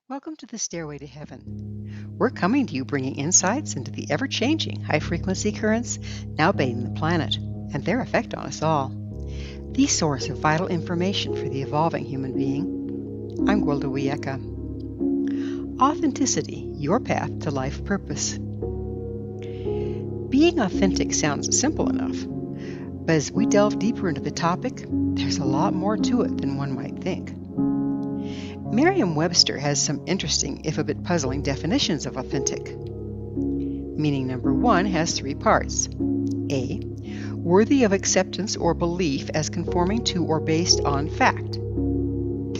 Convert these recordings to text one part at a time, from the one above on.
Welcome to the Stairway to Heaven. We're coming to you bringing insights into the ever-changing high-frequency currents now bathing the planet and their effect on us all. The source of vital information for the evolving human being. I'm Gwilda Wiyaka. Authenticity, your path to life purpose. Being authentic sounds simple enough, but as we delve deeper into the topic, there's a lot more to it than one might think. Merriam-Webster has some interesting, if a bit puzzling, definitions of authentic. Meaning number one has three parts. A, worthy of acceptance or belief as conforming to or based on fact.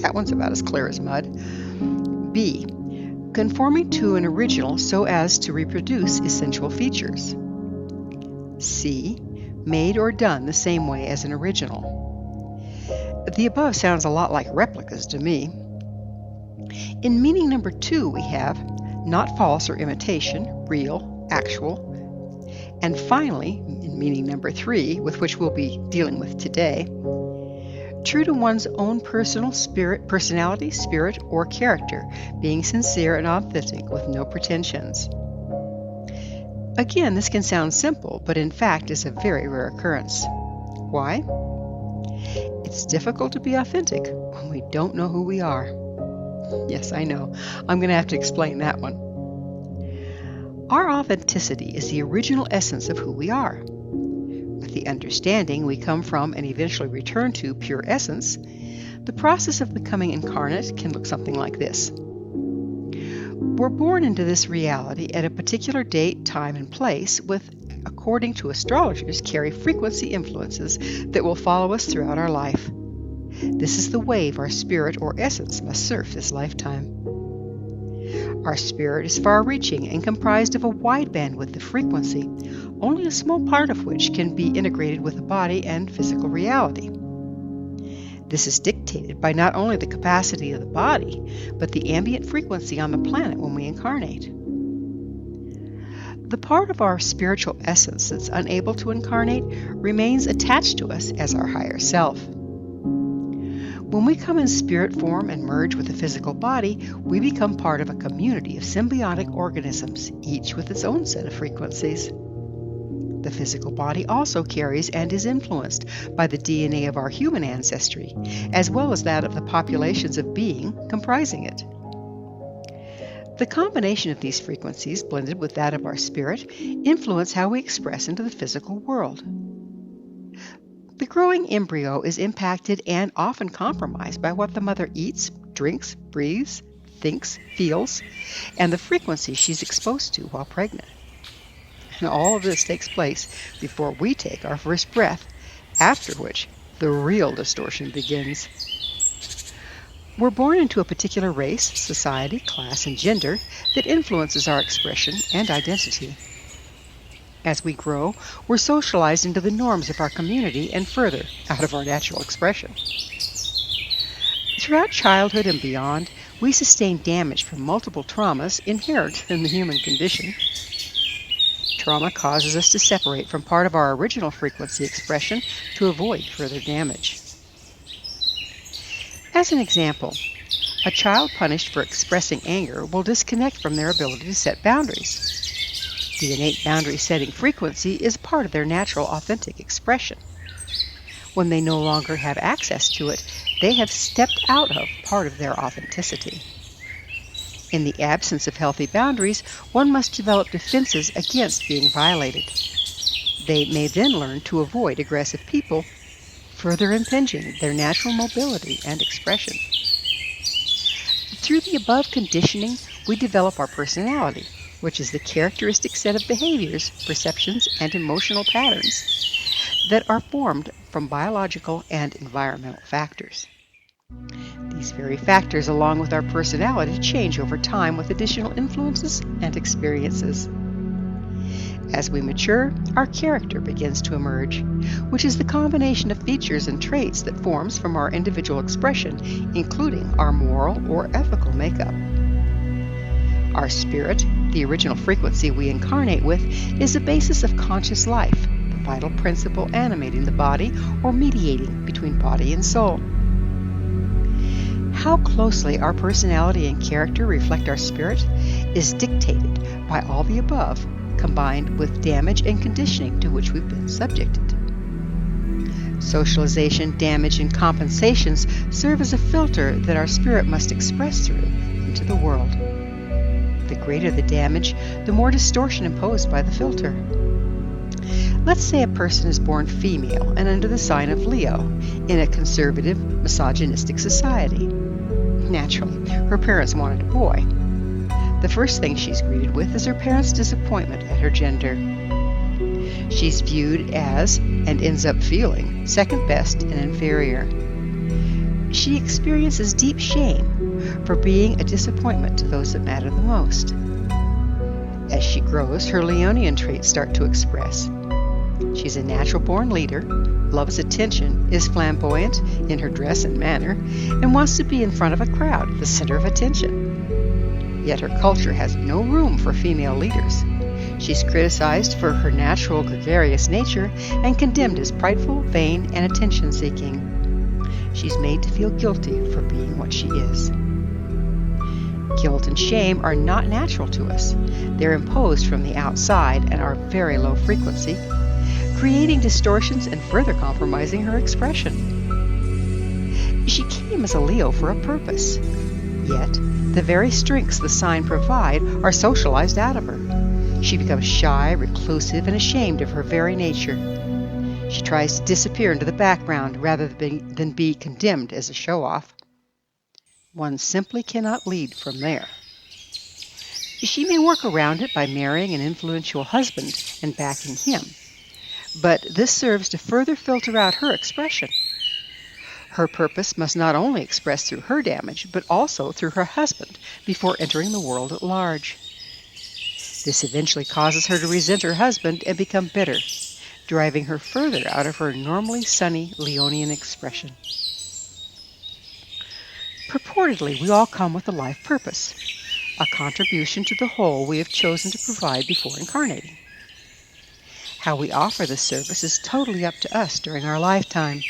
That one's about as clear as mud. B, conforming to an original so as to reproduce essential features. C, made or done the same way as an original. The above sounds a lot like replicas to me. In meaning number two, we have not false or imitation, real, actual. And finally, in meaning number three, with which we'll be dealing with today, true to one's own personality, spirit, or character, being sincere and authentic with no pretensions. Again, this can sound simple, but in fact is a very rare occurrence. Why? It's difficult to be authentic when we don't know who we are. Yes, I know. I'm going to have to explain that one. Our authenticity is the original essence of who we are. With the understanding we come from and eventually return to pure essence, the process of becoming incarnate can look something like this. We're born into this reality at a particular date, time, and place with, according to astrologers, carry frequency influences that will follow us throughout our life. This is the wave our spirit or essence must surf this lifetime. Our spirit is far-reaching and comprised of a wide bandwidth of frequency, only a small part of which can be integrated with the body and physical reality. This is dictated by not only the capacity of the body, but the ambient frequency on the planet when we incarnate. The part of our spiritual essence that's unable to incarnate remains attached to us as our higher self. When we come in spirit form and merge with the physical body, we become part of a community of symbiotic organisms, each with its own set of frequencies. The physical body also carries and is influenced by the DNA of our human ancestry, as well as that of the populations of being comprising it. The combination of these frequencies, blended with that of our spirit, influence how we express into the physical world. The growing embryo is impacted and often compromised by what the mother eats, drinks, breathes, thinks, feels, and the frequency she's exposed to while pregnant. And all of this takes place before we take our first breath, after which the real distortion begins. We're born into a particular race, society, class, and gender that influences our expression and identity. As we grow, we're socialized into the norms of our community and further out of our natural expression. Throughout childhood and beyond, we sustain damage from multiple traumas inherent in the human condition. Trauma causes us to separate from part of our original frequency expression to avoid further damage. As an example, a child punished for expressing anger will disconnect from their ability to set boundaries. The innate boundary-setting frequency is part of their natural, authentic expression. When they no longer have access to it, they have stepped out of part of their authenticity. In the absence of healthy boundaries, one must develop defenses against being violated. They may then learn to avoid aggressive people, further impinging their natural mobility and expression. Through the above conditioning, we develop our personality, which is the characteristic set of behaviors, perceptions, and emotional patterns that are formed from biological and environmental factors. These very factors, along with our personality, change over time with additional influences and experiences. As we mature, our character begins to emerge, which is the combination of features and traits that forms from our individual expression, including our moral or ethical makeup. Our spirit, the original frequency we incarnate with, is the basis of conscious life, the vital principle animating the body or mediating between body and soul. how closely our personality and character reflect our spirit is dictated by all the above, combined with damage and conditioning to which we've been subjected. Socialization, damage, and compensations serve as a filter that our spirit must express through into the world. The greater the damage, the more distortion imposed by the filter. Let's say a person is born female and under the sign of Leo in a conservative, misogynistic society. Naturally, her parents wanted a boy. The first thing she's greeted with is her parents' disappointment at her gender. She's viewed as, and ends up feeling, second best and inferior. She experiences deep shame for being a disappointment to those that matter the most. As she grows, her Leonian traits start to express. She's a natural-born leader, loves attention, is flamboyant in her dress and manner, and wants to be in front of a crowd, the center of attention. Yet her culture has no room for female leaders. She's criticized for her natural gregarious nature and condemned as prideful, vain, and attention-seeking. She's made to feel guilty for being what she is. Guilt and shame are not natural to us. They're imposed from the outside and are very low frequency, creating distortions and further compromising her expression. She came as a Leo for a purpose, yet the very strengths the sign provide are socialized out of her. She becomes shy, reclusive, and ashamed of her very nature. She tries to disappear into the background rather than be condemned as a show-off. One simply cannot lead from there. She may work around it by marrying an influential husband and backing him, but this serves to further filter out her expression. Her purpose must not only express through her damage, but also through her husband before entering the world at large. This eventually causes her to resent her husband and become bitter, driving her further out of her normally sunny Leonian expression. Purportedly, we all come with a life purpose, a contribution to the whole we have chosen to provide before incarnating. How we offer this service is totally up to us during our lifetime.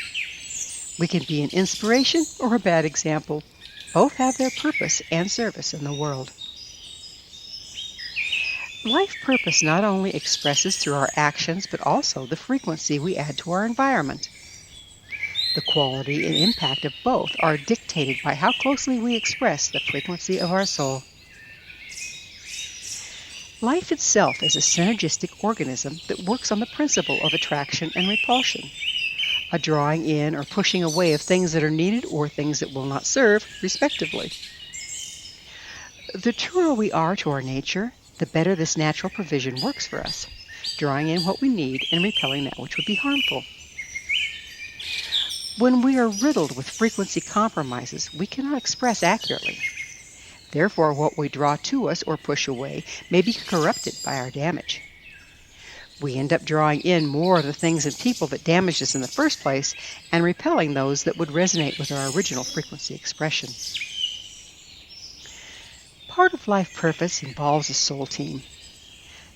We can be an inspiration or a bad example. Both have their purpose and service in the world. Life purpose not only expresses through our actions, but also the frequency we add to our environment. The quality and impact of both are dictated by how closely we express the frequency of our soul. Life itself is a synergistic organism that works on the principle of attraction and repulsion, a drawing in or pushing away of things that are needed or things that will not serve, respectively. The truer we are to our nature, the better this natural provision works for us, drawing in what we need and repelling that which would be harmful. When we are riddled with frequency compromises, we cannot express accurately. Therefore, what we draw to us or push away may be corrupted by our damage. We end up drawing in more of the things and people that damaged us in the first place and repelling those that would resonate with our original frequency expression. Part of life purpose involves a soul team.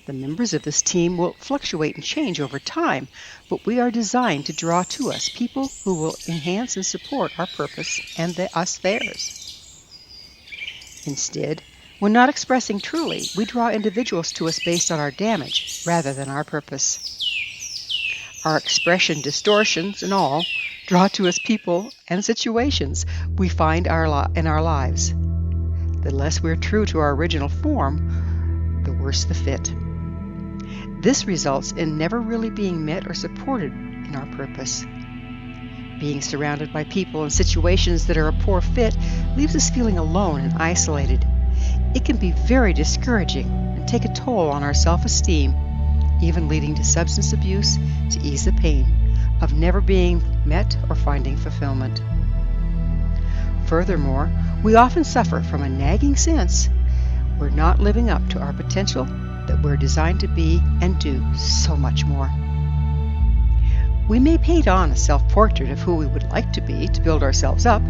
The members of this team will fluctuate and change over time, but we are designed to draw to us people who will enhance and support our purpose and us theirs. Instead, when not expressing truly, we draw individuals to us based on our damage rather than our purpose. Our expression distortions and all draw to us people and situations we find in our lives. The less we're true to our original form, the worse the fit. This results in never really being met or supported in our purpose. Being surrounded by people and situations that are a poor fit leaves us feeling alone and isolated. It can be very discouraging and take a toll on our self-esteem, even leading to substance abuse to ease the pain of never being met or finding fulfillment. Furthermore, we often suffer from a nagging sense we're not living up to our potential, that we're designed to be and do so much more. We may paint on a self-portrait of who we would like to be to build ourselves up.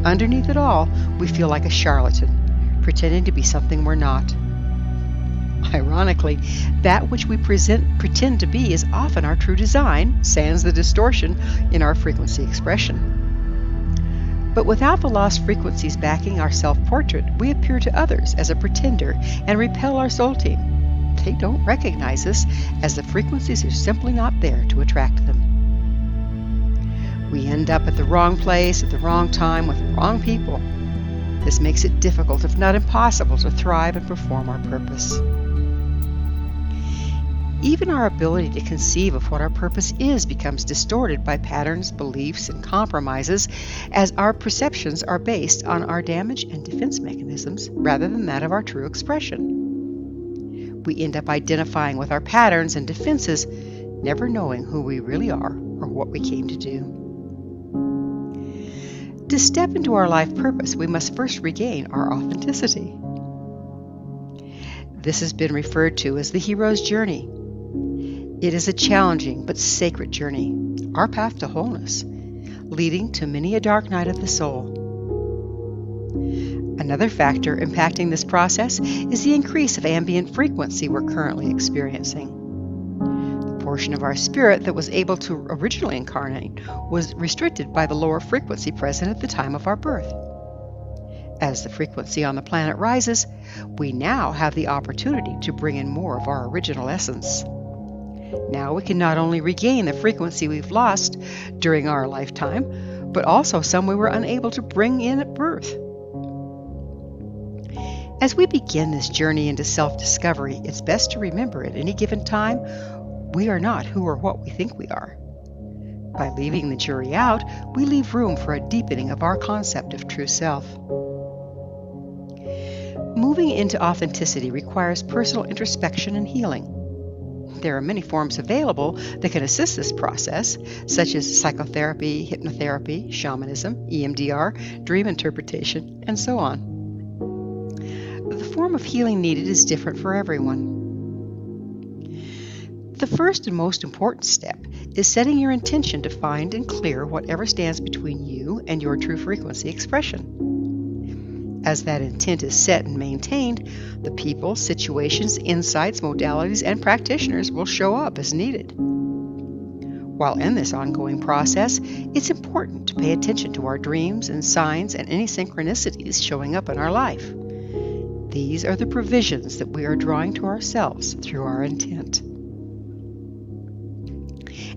Underneath it all, we feel like a charlatan, pretending to be something we're not. Ironically, that which we pretend to be is often our true design, sans the distortion in our frequency expression. But without the lost frequencies backing our self-portrait, we appear to others as a pretender and repel our soul team. They don't recognize us, as the frequencies are simply not there to attract them. We end up at the wrong place at the wrong time with the wrong people. This makes it difficult, if not impossible, to thrive and perform our purpose. Even our ability to conceive of what our purpose is becomes distorted by patterns, beliefs, and compromises, as our perceptions are based on our damage and defense mechanisms rather than that of our true expression. We end up identifying with our patterns and defenses, never knowing who we really are or what we came to do. To step into our life purpose, we must first regain our authenticity. This has been referred to as the hero's journey. It is a challenging but sacred journey, our path to wholeness, leading to many a dark night of the soul. Another factor impacting this process is the increase of ambient frequency we're currently experiencing. The portion of our spirit that was able to originally incarnate was restricted by the lower frequency present at the time of our birth. As the frequency on the planet rises, we now have the opportunity to bring in more of our original essence. Now we can not only regain the frequency we've lost during our lifetime, but also some we were unable to bring in at birth. As we begin this journey into self-discovery, it's best to remember at any given time, we are not who or what we think we are. By leaving the jury out, we leave room for a deepening of our concept of true self. Moving into authenticity requires personal introspection and healing. There are many forms available that can assist this process, such as psychotherapy, hypnotherapy, shamanism, EMDR, dream interpretation, and so on. The form of healing needed is different for everyone. The first and most important step is setting your intention to find and clear whatever stands between you and your true frequency expression. As that intent is set and maintained, the people, situations, insights, modalities, and practitioners will show up as needed. While in this ongoing process, it's important to pay attention to our dreams and signs and any synchronicities showing up in our life. These are the provisions that we are drawing to ourselves through our intent.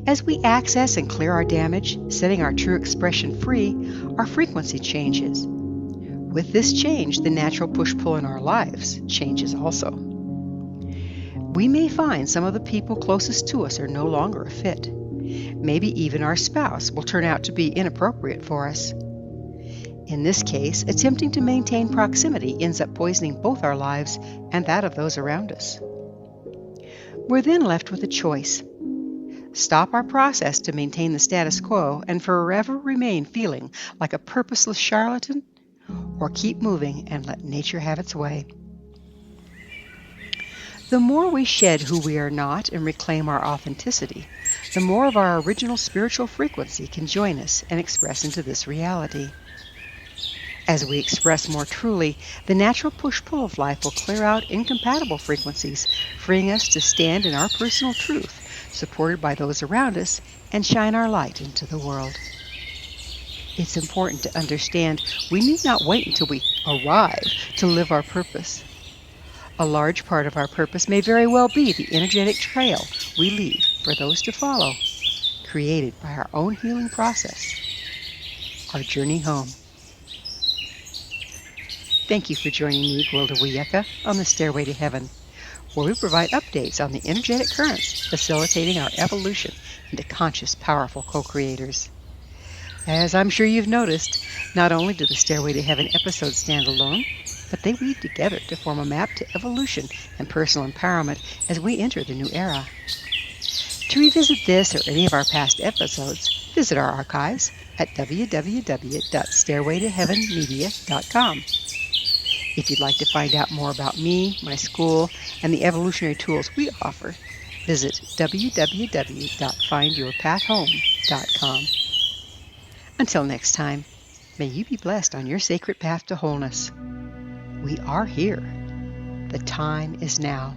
As we access and clear our damage, setting our true expression free, our frequency changes. With this change, the natural push-pull in our lives changes also. We may find some of the people closest to us are no longer a fit. Maybe even our spouse will turn out to be inappropriate for us. In this case, attempting to maintain proximity ends up poisoning both our lives and that of those around us. We're then left with a choice. Stop our process to maintain the status quo and forever remain feeling like a purposeless charlatan, or keep moving and let nature have its way. The more we shed who we are not and reclaim our authenticity, the more of our original spiritual frequency can join us and express into this reality. As we express more truly, the natural push-pull of life will clear out incompatible frequencies, freeing us to stand in our personal truth, supported by those around us, and shine our light into the world. It's important to understand we need not wait until we arrive to live our purpose. A large part of our purpose may very well be the energetic trail we leave for those to follow, created by our own healing process, our journey home. Thank you for joining me, Gwilda Wiyaka, on the Stairway to Heaven, where we provide updates on the energetic currents facilitating our evolution into conscious, powerful co-creators. As I'm sure you've noticed, not only do the Stairway to Heaven episodes stand alone, but they weave together to form a map to evolution and personal empowerment as we enter the new era. To revisit this or any of our past episodes, visit our archives at www.stairwaytoheavenmedia.com. If you'd like to find out more about me, my school, and the evolutionary tools we offer, visit www.findyourpathhome.com. Until next time, may you be blessed on your sacred path to wholeness. We are here. The time is now.